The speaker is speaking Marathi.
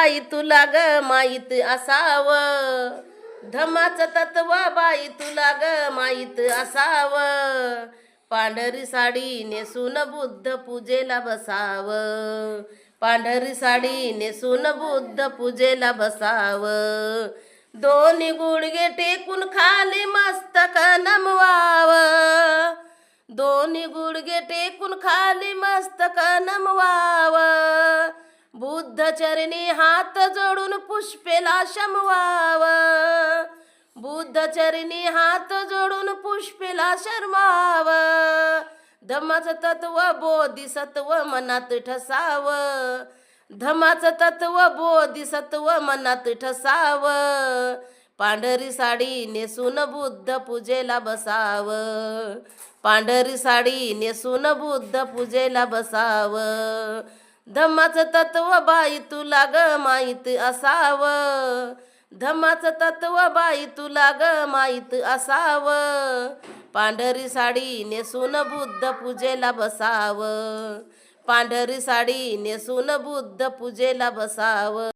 बाई तुला ग माहीत असावं, धम्माचं तत्व बाई तुला ग माहीत असावं. पांढरी साडी नेसून बुद्ध पूजेला बसावं, पांढरी साडी नेसून बुद्ध पूजेला बसावं. दोन्ही गुडघे टेकून खाली मस्तक नमवावं, दोन्ही गुडघे टेकून खाली मस्तक नमवावं. बुद्ध चरणी हात जोडून पुष्पेला शमवावं, बुद्ध चरणी हात जोडून पुष्पेला शर्मावं. धम्माचं तत्व बोधिसत्व मनात ठसावं, धम्माचं तत्व बोधिसत्व मनात ठसावं. पांढरी साडी नेसून बुद्ध पूजेला बसावं, पांढरी साडी नेसून बुद्ध पूजेला बसावं. धम्माचं तत्व बाई तुला ग माहीत असावं, धम्माचं तत्व बाई तुला ग माहीत असावं. पांढरी साडी नेसून बुद्ध पूजेला बसावं, पांढरी साडी नेसून बुद्ध पूजेला बसावं.